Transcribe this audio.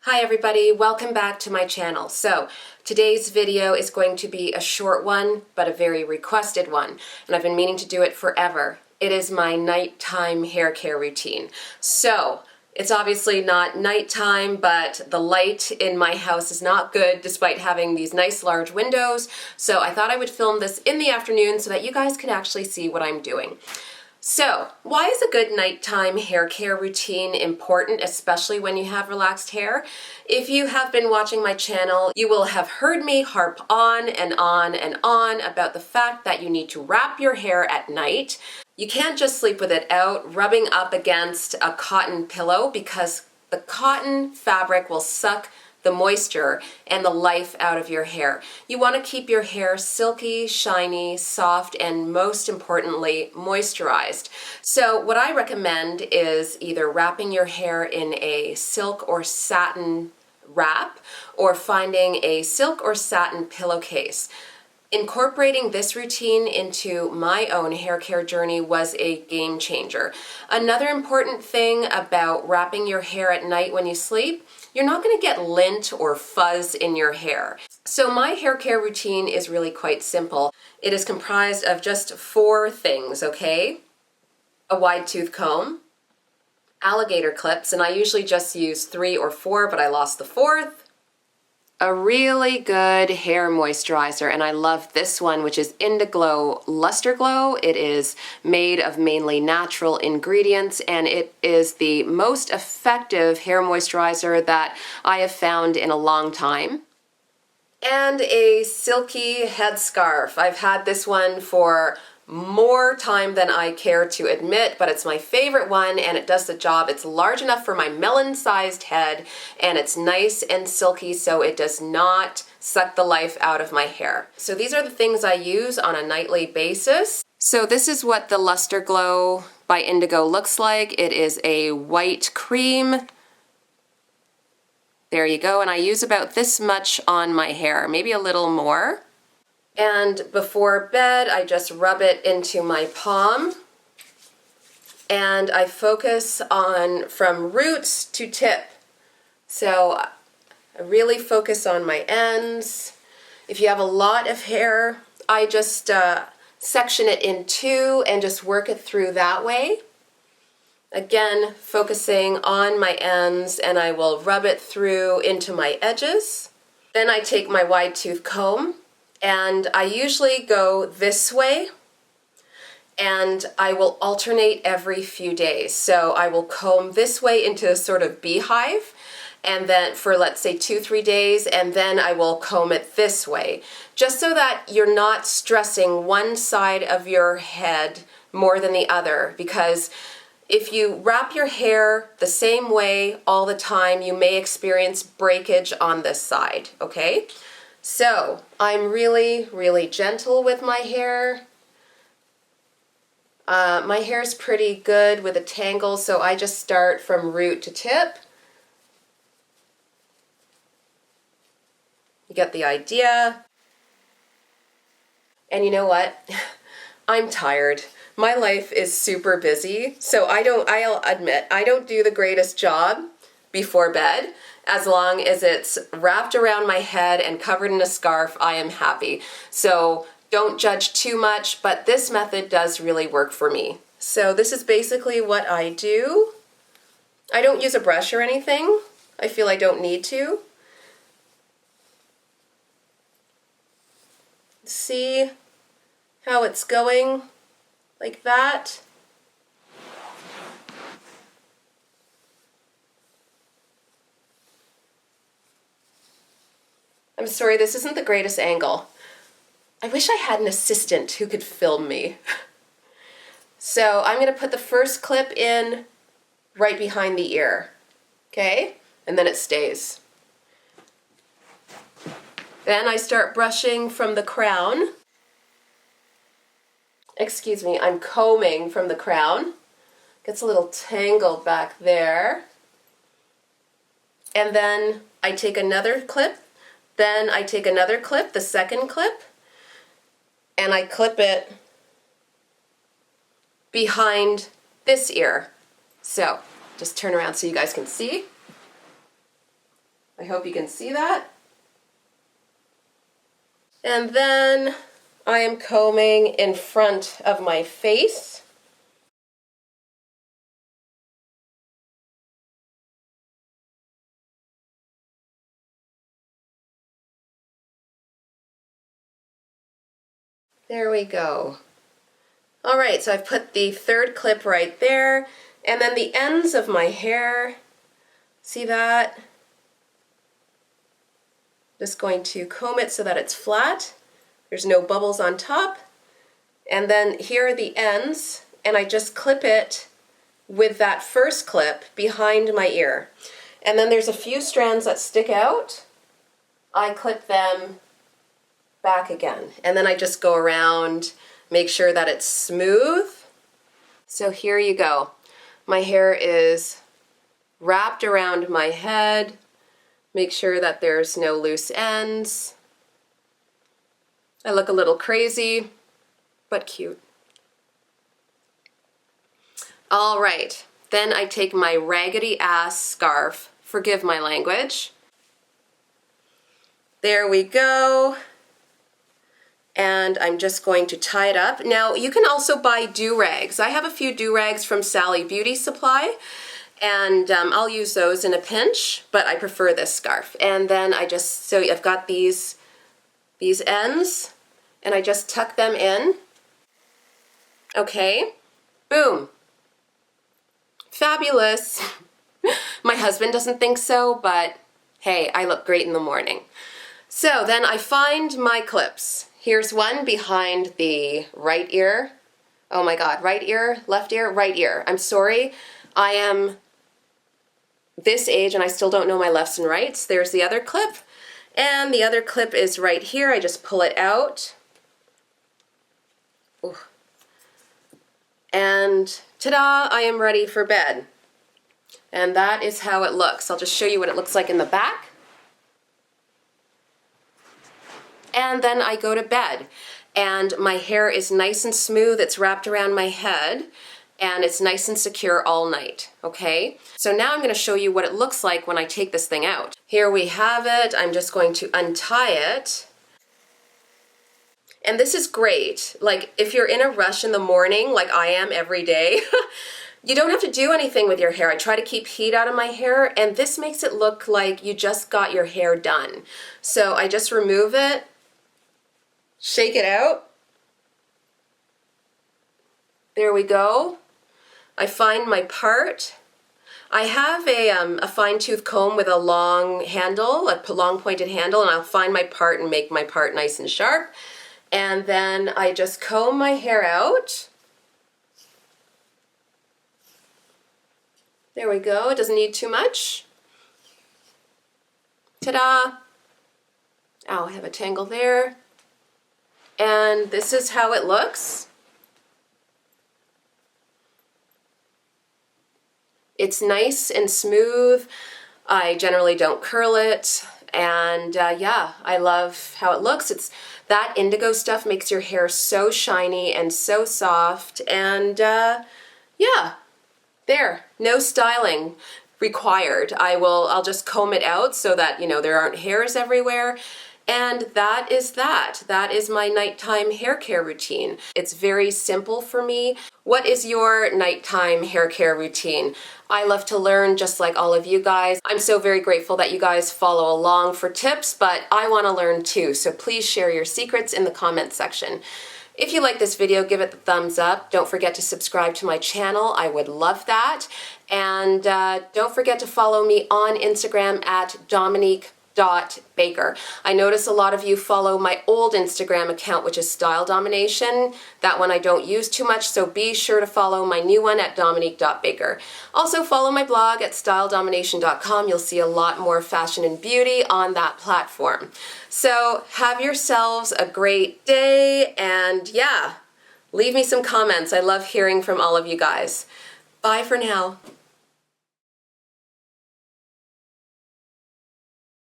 Hi everybody, welcome back to my channel. So today's video is going to be a short one, but a very requested one, and I've been meaning to do it forever. It is my nighttime hair care routine. So it's obviously not nighttime, but the light in my house is not good despite having these nice large windows. So I thought I would film this in the afternoon so that you guys can actually see what I'm doing. So, why is a good nighttime hair care routine important, especially when you have relaxed hair? If you have been watching my channel, you will have heard me harp on and on and on about the fact that you need to wrap your hair at night. You can't just sleep with it out, rubbing up against a cotton pillow, because the cotton fabric will suck the moisture and the life out of your hair. You want to keep your hair silky, shiny, soft, and most importantly, moisturized. So what I recommend is either wrapping your hair in a silk or satin wrap or finding a silk or satin pillowcase. Incorporating this routine into my own hair care journey was a game changer. Another important thing about wrapping your hair at night when you sleep, you're not going to get lint or fuzz in your hair. So my hair care routine is really quite simple. It is comprised of just 4 things, okay? A wide tooth comb, alligator clips, and I usually just use 3 or 4, but I lost the 4th. A really good hair moisturizer, and I love this one, which is Indiglow Luster Glow. It is made of mainly natural ingredients, and it is the most effective hair moisturizer that I have found in a long time. And a silky headscarf. I've had this one for more time than I care to admit, but it's my favorite one and it does the job. It's large enough for my melon-sized head and it's nice and silky, so it does not suck the life out of my hair. So these are the things I use on a nightly basis. So this is what the Luster Glow by Indigo looks like. It is a white cream. There you go, and I use about this much on my hair, maybe a little more. And before bed, I just rub it into my palm, and I focus on from roots to tip. So I really focus on my ends. If you have a lot of hair, I just section it in 2 and just work it through that way. Again, focusing on my ends, and I will rub it through into my edges. Then I take my wide tooth comb, and I usually go this way, and I will alternate every few days. So I will comb this way into a sort of beehive, and then for let's say 2-3 days, and then I will comb it this way, just so that you're not stressing one side of your head more than the other, because if you wrap your hair the same way all the time, you may experience breakage on this side, okay? So I'm really, really gentle with my hair. My hair's pretty good with a tangle, so I just start from root to tip. You get the idea. And you know what? I'm tired. My life is super busy, so I'll admit, I don't do the greatest job before bed. As long as it's wrapped around my head and covered in a scarf, I am happy. So don't judge too much, but this method does really work for me. So this is basically what I do. I don't use a brush or anything. I feel I don't need to. See how it's going? Like that. I'm sorry, this isn't the greatest angle. I wish I had an assistant who could film me. So I'm going to put the first clip in right behind the ear, okay? And then it stays. Then I start brushing from the crown. Excuse me, I'm combing from the crown. Gets a little tangled back there. And then I take another clip. Then I take another clip, the second clip, and I clip it behind this ear. So just turn around so you guys can see. I hope you can see that. And then I am combing in front of my face. There we go. All right, so I've put the third clip right there, and then the ends of my hair, see that? Just going to comb it so that it's flat. There's no bubbles on top. And then here are the ends, and I just clip it with that first clip behind my ear. And then there's a few strands that stick out. I clip them back again. And then I just go around, make sure that it's smooth. So here you go. My hair is wrapped around my head. Make sure that there's no loose ends. I look a little crazy, but cute. All right, then I take my raggedy ass scarf, forgive my language. There we go. And I'm just going to tie it up. Now, you can also buy do-rags. I have a few do-rags from Sally Beauty Supply, and I'll use those in a pinch, but I prefer this scarf. And then so I've got these ends, and I just tuck them in. Okay, boom. Fabulous. My husband doesn't think so, but hey, I look great in the morning. So then I find my clips. Here's one behind the right ear. Oh my God, right ear, left ear, right ear. I'm sorry, I am this age and I still don't know my lefts and rights. There's the other clip. And the other clip is right here. I just pull it out. Ooh. And ta-da, I am ready for bed. And that is how it looks. I'll just show you what it looks like in the back. And then I go to bed. And my hair is nice and smooth. It's wrapped around my head. And it's nice and secure all night, okay? So now I'm gonna show you what it looks like when I take this thing out. Here we have it. I'm just going to untie it. And this is great. Like, if you're in a rush in the morning, like I am every day, you don't have to do anything with your hair. I try to keep heat out of my hair, and this makes it look like you just got your hair done. So I just remove it, shake it out. There we go. I find my part. I have a fine tooth comb with a long handle, a long pointed handle, and I'll find my part and make my part nice and sharp. And then I just comb my hair out. There we go, it doesn't need too much. Ta-da! Oh, I have a tangle there. And this is how it looks. It's nice and smooth. I generally don't curl it. And yeah, I love how it looks. That indigo stuff makes your hair so shiny and so soft. And yeah, there, no styling required. I'll just comb it out so that, you know, there aren't hairs everywhere. And that is that. That is my nighttime hair care routine. It's very simple for me. What is your nighttime hair care routine? I love to learn just like all of you guys. I'm so very grateful that you guys follow along for tips, but I want to learn too. So please share your secrets in the comment section. If you like this video, give it the thumbs up. Don't forget to subscribe to my channel. I would love that. And don't forget to follow me on Instagram at Dominique.Baker. I notice a lot of you follow my old Instagram account, which is Style Domination. That one I don't use too much, so be sure to follow my new one at Dominique.Baker. Also follow my blog at styledomination.com. You'll see a lot more fashion and beauty on that platform. So have yourselves a great day, and yeah, leave me some comments. I love hearing from all of you guys. Bye for now.